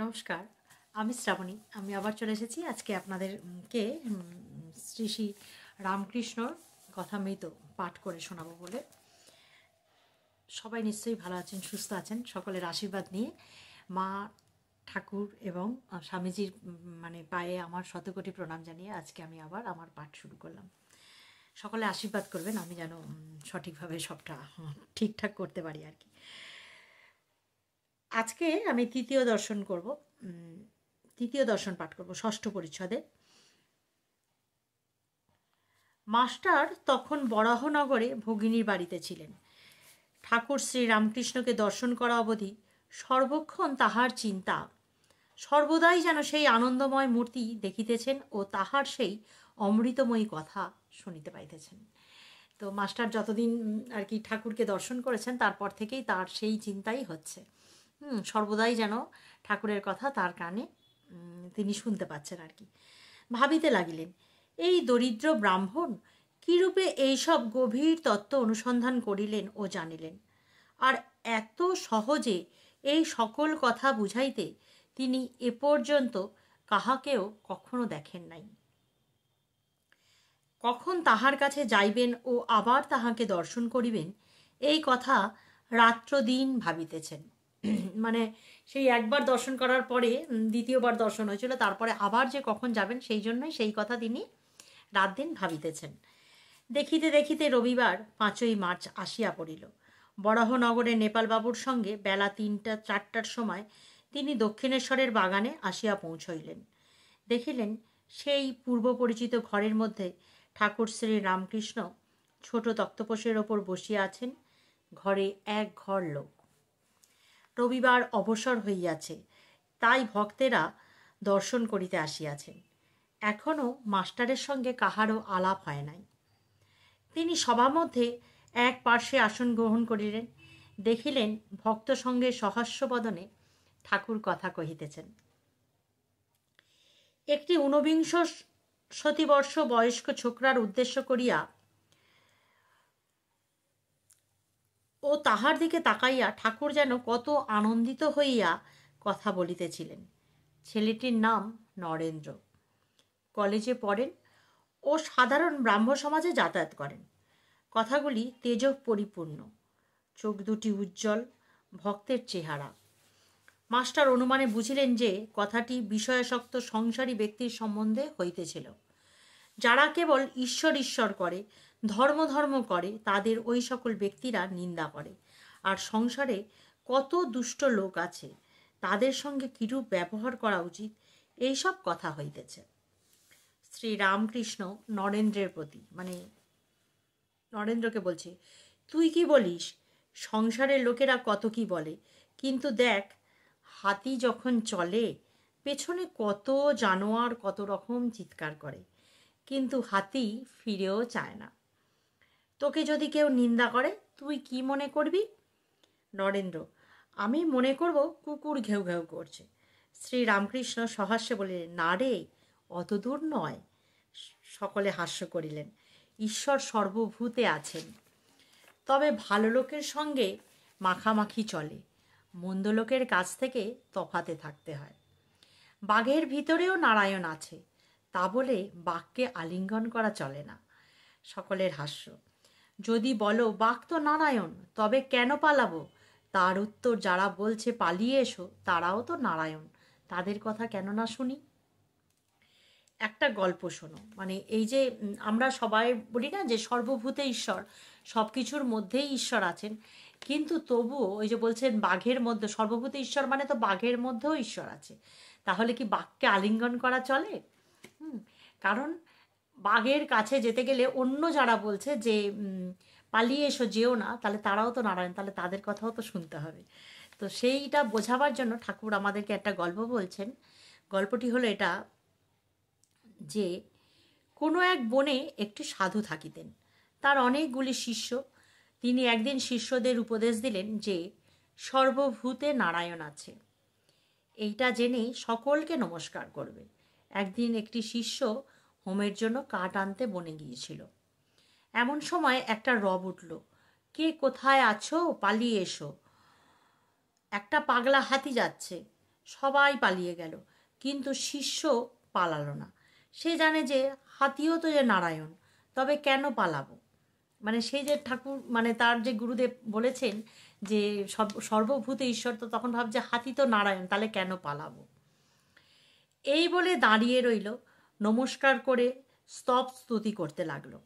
নমস্কার, আমি শ্রাবণী। আমি আবার চলে এসেছি আজকে আপনাদেরকে শ্রী শ্রী রামকৃষ্ণর কথামৃত পাঠ করে শোনাবো বলে। সবাই নিশ্চয়ই ভালো আছেন, সুস্থ আছেন। সকলের আশীর্বাদ নিয়ে মা, ঠাকুর এবং স্বামীজির পায়ে আমার শতকোটি প্রণাম জানিয়ে আজকে আমি আবার আমার পাঠ শুরু করলাম। সকলে আশীর্বাদ করবেন আমি যেন সঠিকভাবে সবটা ঠিকঠাক করতে পারি আর কি। আজকে আমি তৃতীয় দর্শন পাঠ করব, ষষ্ঠ পরিচ্ছদে। মাস্টার তখন বরাহনগরে ভগিনীর বাড়িতে ছিলেন। ঠাকুর শ্রী রামকৃষ্ণকে দর্শন করা অবধি সর্বক্ষণ তাহার চিন্তা, সর্বদাই যেন সেই আনন্দময় মূর্তি দেখিতেছেন ও তাহার সেই অমৃতময়ী কথা শুনিতে পাইতেছেন। তো মাস্টার যতদিন আর কি ঠাকুরকে দর্শন করেছেন তারপর থেকেই তার সেই চিন্তাই হচ্ছে। সর্বদাই যেন ঠাকুরের কথা তার কানে তিনি শুনতে পাচ্ছেন আর কি। ভাবিতে লাগিলেন, এই দরিদ্র ব্রাহ্মণ কীরূপে এইসব গভীর তত্ত্ব অনুসন্ধান করিলেন ও জানিলেন, আর এত সহজে এই সকল কথা বুঝাইতে তিনি এ পর্যন্ত কাহাকেও কখনো দেখেন নাই। কখন তাহার কাছে যাইবেন ও আবার তাহাকে দর্শন করিবেন, এই কথা রাত্র দিন ভাবিতেছেন। মানে সেই একবার দর্শন করার পরে দ্বিতীয়বার দর্শন হয়েছিল, তারপরে আবার যে কখন যাবেন সেই জন্যই সেই কথা তিনি রাত দিন ভাবিতেছেন। দেখিতে দেখিতে রবিবার 5ই মার্চ আসিয়া পড়িল। বরাহনগরে নেপালবাবুর সঙ্গে বেলা 3-4টার সময় তিনি দক্ষিণেশ্বরের বাগানে আসিয়া পৌঁছইলেন। দেখিলেন সেই পূর্ব পরিচিত ঘরের মধ্যে ঠাকুর শ্রী রামকৃষ্ণ ছোট তক্তপোষের ওপর বসিয়া আছেন। ঘরে এক ঘর লোক। রবিবার অবসর হইয়াছে, তাই ভক্তেরা দর্শন করিতে আসিয়াছেন। এখনও মাস্টারের সঙ্গে কাহারও আলাপ হয় নাই। তিনি সভামধ্যে এক পার্শ্বে আসন গ্রহণ করিলেন। দেখিলেন ভক্ত সঙ্গে সহাস্যবদনে ঠাকুর কথা কহিতেছেন। একটি 49 শতবর্ষ বয়স্ক ছোকরার উদ্দেশ্য করিয়া ও তাহার দিকে তাকাইয়া ঠাকুর যেন কত আনন্দিত হইয়া কথা বলিতেছিলেন। ছেলেটির নাম নরেন্দ্র। কলেজে পড়েন ও সাধারণ ব্রাহ্ম সমাজে যাতায়াত করেন। কথাগুলি তেজ পরিপূর্ণ, চোখ দুটি উজ্জ্বল, ভক্তের চেহারা। মাস্টার অনুমানে বুঝিলেন যে কথাটি বিষয়াসক্ত সংসারী ব্যক্তির সম্বন্ধে হইতেছিল। যারা কেবল ঈশ্বর ঈশ্বর করে, ধর্ম ধর্ম করে, তাদের ওই সকল ব্যক্তিরা নিন্দা করে। আর সংসারে কত দুষ্ট লোক আছে, তাদের সঙ্গে কিরূপ ব্যবহার করা উচিত, এইসব কথা হইতেছে। শ্রী রামকৃষ্ণ নরেন্দ্রের প্রতি, নরেন্দ্রকে বলছে, তুই কি বলিস? সংসারের লোকেরা কত কি বলে, কিন্তু দেখ হাতি যখন চলে পেছনে কত জানোয়ার কত রকম চিৎকার করে, কিন্তু হাতি ফিরেও চায় না। তোকে যদি কেউ নিন্দা করে তুই কি মনে করবি? নরেন্দ্র, আমি মনে করব কুকুর ঘেউ ঘেউ করছে। শ্রী রামকৃষ্ণ সহাস্যে বলিলেন, না রে, অত দূর নয়। সকলে হাস্য করিলেন। ঈশ্বর সর্বভূতে আছেন, তবে ভালো লোকের সঙ্গে মাখামাখি চলে, মন্দ লোকের কাছ থেকে তফাতে থাকতে হয়। বাঘের ভিতরেও নারায়ণ আছে, তা বলে বাঘকে আলিঙ্গন করা চলে না। সকলের হাস্য। যদি বলো বাঘ তো নারায়ণ, তবে কেন পালাবো? তার উত্তর, যারা বলছে পালিয়ে এসো তারাও তো নারায়ণ, তাদের কথা কেন না শুনি? একটা গল্প শোনো। এই যে আমরা সবাই বলি না যে সর্বভূতে ঈশ্বর, সব কিছুর মধ্যেই ঈশ্বর আছেন, কিন্তু তবুও ওই যে বলছেন বাঘের মধ্যে সর্বভূতে ঈশ্বর, মানে তো বাঘের মধ্যেও ঈশ্বর আছে। তাহলে কি বাঘকে আলিঙ্গন করা চলে? কারণ বাঘের কাছে যেতে গেলে অন্য যারা বলছে যে পালিয়ে এসো, যেও না, তাহলে তারাও তো নারায়ণ, তাহলে তাদের কথাও তো শুনতে হবে। তো সেইটা বোঝাবার জন্য ঠাকুর আমাদেরকে একটা গল্প বলছেন। গল্পটি হলো এটা যে কোনো এক বনে একটি সাধু থাকিতেন। তার অনেকগুলি শিষ্য। তিনি একদিন শিষ্যদের উপদেশ দিলেন যে সর্বভূতে নারায়ণ আছে, এইটা জেনেই সকলকে নমস্কার করবে। একদিন একটি শিষ্য হোমের জন্য কাঠ আনতে বনে গিয়েছিল। এমন সময় একটা রব উঠল, কে কোথায় আছো, পালিয়ে এসো, একটা পাগলা হাতি যাচ্ছে। সবাই পালিয়ে গেল, কিন্তু শিষ্য পালালো না। সে জানে যে হাতিও তো যে নারায়ণ, তবে কেন পালাবো? মানে সেই যে ঠাকুর, মানে তার যে গুরুদেব বলেছেন যে সর্বভূতে ঈশ্বর, তো তখন ভাবছে হাতি তো নারায়ণ, তাহলে কেন পালাবো? এই বলে দাঁড়িয়ে রইল, নমস্কার করে স্তব স্তুতি করতে লাগলো।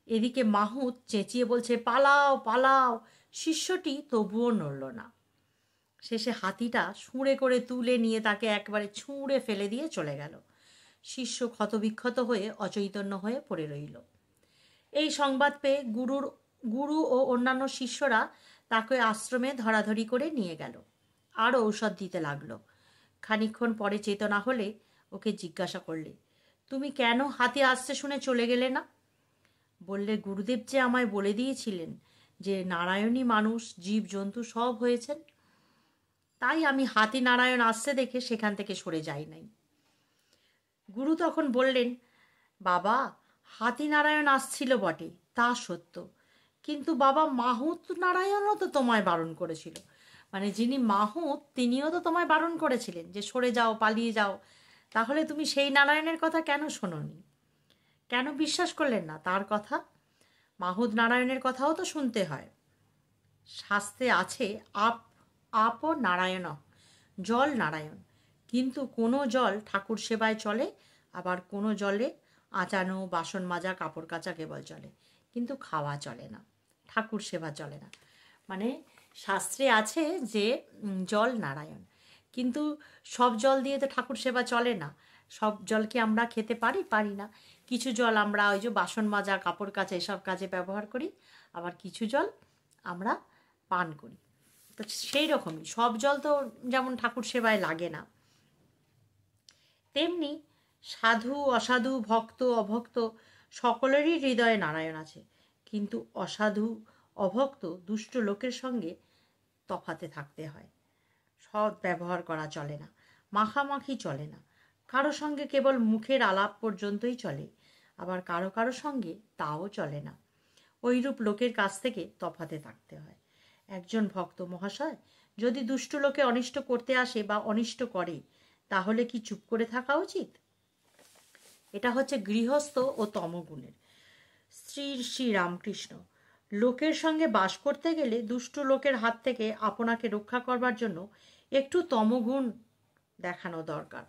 এদিকে মাহুত চেঁচিয়ে বলছে, পালাও পালাও। শিষ্যটি তবুও নড়ল না। শেষে হাতিটা ছুঁড়ে করে তুলে নিয়ে তাকে একবারে ছুঁড়ে ফেলে দিয়ে চলে গেল। শিষ্য ক্ষতবিক্ষত হয়ে অচৈতন্য হয়ে পড়ে রইল। এই সংবাদ পেয়ে গুরু ও অন্যান্য শিষ্যরা তাকে আশ্রমে ধরাধরি করে নিয়ে গেল, আর ঔষধ দিতে লাগলো। খানিকক্ষণ পরে চেতনা হলে ওকে জিজ্ঞাসা করলে, তুমি কেন হাতি আসতে শুনে চলে গেলে না? বললে, গুরুদেব যে আমায় বলে দিয়েছিলেন যে নারায়ণী মানুষ জীব জন্তু সব হয়েছেন, তাই আমি হাতি নারায়ণ আসতে দেখে সেখান থেকে সরে যাই নাই। গুরু তখন বললেন, বাবা, হাতি নারায়ণ আসছিল বটে, তা সত্য, কিন্তু বাবা মাহুত নারায়ণও তো তোমায় বারণ করেছিল। মানে যিনি মাহুত তিনিও তো তোমায় বারণ করেছিলেন যে সরে যাও, পালিয়ে যাও। তাহলে তুমি সেই নারায়ণের কথা কেন শোনোনি? কেন বিশ্বাস করলেন না তার কথা? মাহুত নারায়ণের কথাও তো শুনতে হয়। শাস্ত্রে আছে, আপ নারায়ণ, জল নারায়ণ। কিন্তু কোনো জল ঠাকুর সেবায় চলে, আবার কোনো জলে আঁচানো, বাসন মাজা, কাপড় কাচা কেবল চলে, কিন্তু খাওয়া চলে না, ঠাকুর সেবা চলে না। মানে শাস্ত্রে আছে যে জল নারায়ণ, কিন্তু সব জল দিয়ে তো ঠাকুর সেবা চলে না। সব জলকে আমরা খেতে পারি না। কিছু জল আমরা ওই যে বাসন মাজা, কাপড় কাচা এসব কাজে ব্যবহার করি, আবার কিছু জল আমরা পান করি। তো সেই রকমই সব জল তো যেমন ঠাকুর সেবায় লাগে না, তেমনি সাধু অসাধু, ভক্ত অভক্ত সকলেরই হৃদয়ে নারায়ণ আছে। কিন্তু অসাধু অভক্ত দুষ্ট লোকের সঙ্গে তফাতে থাকতে হয়। সৎ ব্যবহার করা চলে না, মাখামাখি চলে না। কারো সঙ্গে কেবল মুখের আলাপ পর্যন্তই চলে, আবার কারো কারো সঙ্গে তাও চলে না। ওইরূপ লোকের কাছ থেকে তফাতে থাকতে হয়। একজন ভক্ত মহাশয় যদি দুষ্ট লোকে অনিষ্ট করতে আসে বা অনিষ্ট করে, তাহলে কি চুপ করে থাকা উচিত? এটা হচ্ছে গৃহস্থ ও তমগুণের। শ্রী শ্রী রামকৃষ্ণ, লোকের সঙ্গে বাস করতে গেলে দুষ্ট লোকের হাত থেকে আপনাকে রক্ষা করবার জন্য একটু তমগুণ দেখানো দরকার।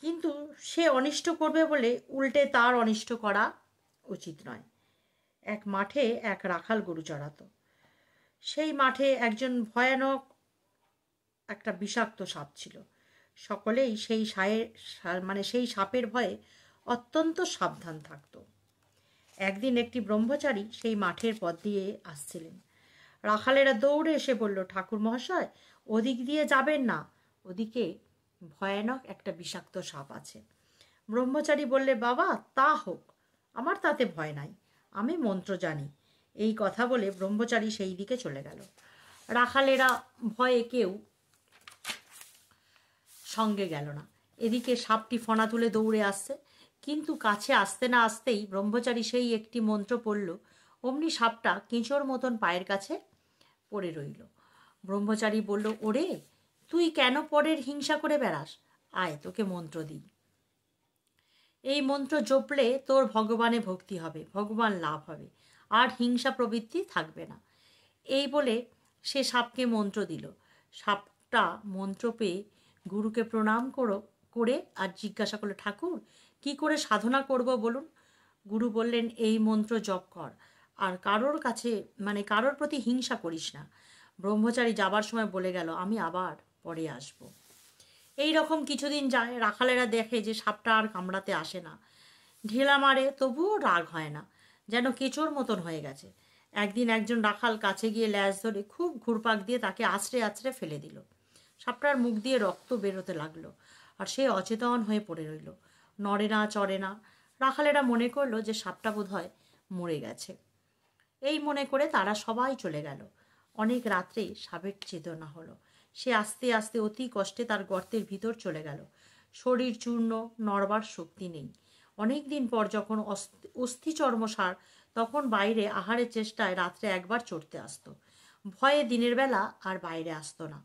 কিন্তু সে অনিষ্ট করবে বলে উল্টে তার অনিষ্ট করা উচিত নয়। এক মাঠে এক রাখাল গরু চড়াতো। সেই মাঠে একজন ভয়ানক একটা বিষাক্ত সাপ ছিল। সকলেই সেই সাপের ভয়ে অত্যন্ত সাবধান থাকত। একদিন একটি ব্রহ্মচারী সেই মাঠের পথ দিয়ে আসছিলেন। রাখালেরা দৌড়ে এসে বলল, ঠাকুর মহাশয়, ওদিক দিয়ে যাবেন না, ওদিকে ভয়ানক একটা বিষাক্ত সাপ আছে। ব্রহ্মচারী বললে, বাবা, তা হোক, আমার তাতে ভয় নাই, আমি মন্ত্র জানি। এই কথা বলে ব্রহ্মচারী সেই দিকে চলে গেল। রাখালেরা ভয়ে কেউ সঙ্গে গেল না। এদিকে সাপটি ফণা তুলে দৌড়ে আসছে, কিন্তু কাছে আসতে না আসতেই ব্রহ্মচারী সেই একটি মন্ত্র পড়ল, অমনি সাপটা কেঁচোর মতন পায়ের কাছে পড়ে রইল। ব্রহ্মচারী বলল, ওরে, তুই কেন পরের হিংসা করে বেড়াস? আয়, তোকে মন্ত্র দিই। এই মন্ত্র জপলে তোর ভগবানে ভক্তি হবে, ভগবান লাভ হবে, আর হিংসা প্রবৃত্তি থাকবে না। এই বলে সে সাপকে মন্ত্র দিল। সাপটা মন্ত্র পেয়ে গুরুকে প্রণাম করে আর জিজ্ঞাসা করলো, ঠাকুর, কি করে সাধনা করব বলুন? গুরু বললেন, এই মন্ত্র জপ কর, আর কারোর প্রতি হিংসা করিস না। ব্রহ্মচারী যাবার সময় বলে গেল, আমি আবার পরে আসব। এই রকম কিছুদিন যায়। রাখালেরা দেখে যে সাপটা আর কামড়াতে আসে না, ঢেলা মারে, তবুও রাগ হয় না, যেন কেঁচোর মতন হয়ে গেছে। একদিন একজন রাখাল কাছে গিয়ে ল্যাজ ধরে খুব ঘুরপাক দিয়ে তাকে আছড়ে আছড়ে ফেলে দিল। সাপটার মুখ দিয়ে রক্ত বেরোতে লাগলো, আর সে অচেতন হয়ে পড়ে রইল, নড়ে না, চড়ে না। রাখালেরা মনে করলো যে সাপটা বোধহয় মরে গেছে। এই মনে করে তারা সবাই চলে গেল। অনেক রাত্রে সাপের চেতনা হলো। সে আস্তে আস্তে অতি কষ্টে তার গর্তের ভিতর চলে গেল। শরীর চূর্ণ, নড়বার শক্তি নেই। অনেক দিন পর যখন অস্থি চর্মসার, তখন বাইরে আহারের চেষ্টায় রাত্রে একবার চড়তে আসতো। ভয়ে দিনের বেলা আর বাইরে আসতো না।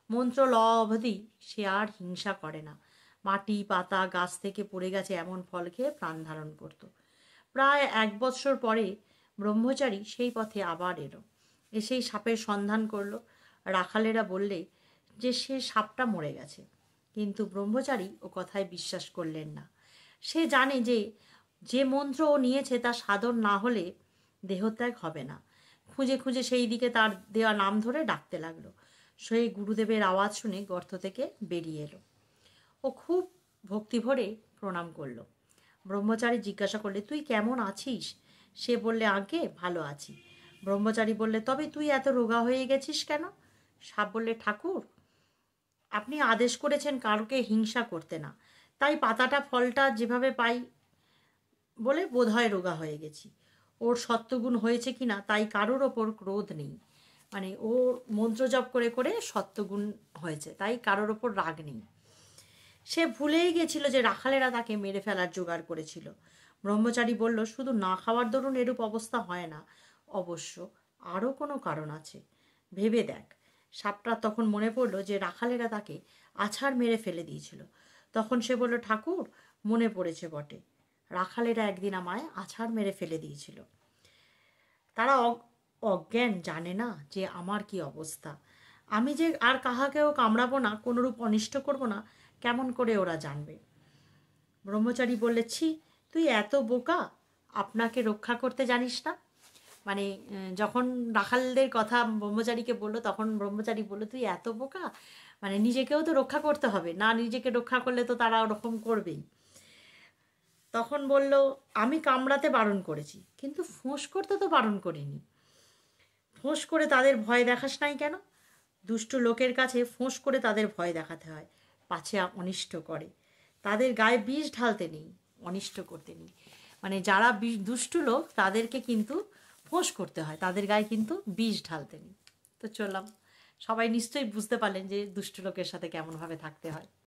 মন্ত্র ল অবধি সে আর হিংসা করে না। মাটি পাতা গাছ থেকে পড়ে গেছে এমন ফল খেয়ে প্রাণ ধারণ করত। প্রায় 1 বৎসর পরে ব্রহ্মচারী সেই পথে আবার এলো। এসেই সাপের সন্ধান করলো। রাখালেরা বললে যে সে সাপটা মরে গেছে, কিন্তু ব্রহ্মচারী ও কথায় বিশ্বাস করলেন না। সে জানে যে যে মন্ত্র ও নিয়েছে তা সাধন না হলে দেহত্যাগ হবে না। খুঁজে খুঁজে সেই দিকে তার দেওয়া নাম ধরে ডাকতে লাগলো। সেই গুরুদেবের আওয়াজ শুনে গর্ত থেকে বেরিয়ে এলো। ও খুব ভক্তি ভরে প্রণাম করলো। ব্রহ্মচারী জিজ্ঞাসা করলে, তুই কেমন আছিস? সে বললে, আগে ভালো আছি। ব্রহ্মচারী বললে, তবে তুই এত রোগা হয়ে গেছিস কেন? সাপ বললে, ঠাকুর, আপনি আদেশ করেছেন কারোকে হিংসা করতে না, তাই পাতাটা ফলটা যেভাবে পাই বলে বোধহয় রোগা হয়ে গেছি। ওর সত্যগুণ হয়েছে কি না তাই কারোর ওপর ক্রোধ নেই। মানে ওর মন্ত্র জপ করে করে সত্যগুণ হয়েছে, তাই কারোর ওপর রাগ নেই। সে ভুলেই গেছিল যে রাখালেরা তাকে মেরে ফেলার জোগাড় করেছিল। ব্রহ্মচারী বলল, শুধু না খাওয়ার দরুন এরূপ অবস্থা হয় না, অবশ্য আরও কোনো কারণ আছে, ভেবে দেখ। সাপটা তখন মনে পড়ল যে রাখালেরা তাকে আছাড় মেরে ফেলে দিয়েছিল। তখন সে বলল, ঠাকুর, মনে পড়েছে বটে, রাখালেরা একদিন আমায় আছাড় মেরে ফেলে দিয়েছিল। তারা অজ্ঞান, জানে না যে আমার কি অবস্থা। আমি যে আর কাহাকেও কামড়াবো না, কোনোরূপ অনিষ্ট করব না, কেমন করে ওরা জানবে? ব্রহ্মচারী বললে, ছি, তুই এত বোকা, আপনাকে রক্ষা করতে জানিস না? মানে যখন রাখালদের কথা ব্রহ্মচারীকে বললো, তখন ব্রহ্মচারী বললো, তুই এত বোকা, মানে নিজেকেও তো রক্ষা করতে হবে, না নিজেকে রক্ষা করলে তো তারা ওরকম করবেই। তখন বলল, আমি কামড়াতে বারণ করেছি, কিন্তু ফোঁস করতে তো বারণ করিনি। ফোঁস করে তাদের ভয় দেখাস নাই কেন? দুষ্ট লোকের কাছে ফোঁস করে তাদের ভয় দেখাতে হয়, পাছে অনিষ্ট করে। তাদের গায়ে বিষ ঢালতে নেই, অনিষ্ট করতে নেই। মানে যারা দুষ্টু লোক তাদেরকে কিন্তু ফোঁস করতে হয়, তাদের গায়ে কিন্তু বিষ ঢালতে নেই। তো চললাম, সবাই নিশ্চয়ই বুঝতে পারলেন যে দুষ্টু লোকের সাথে কেমনভাবে থাকতে হয়।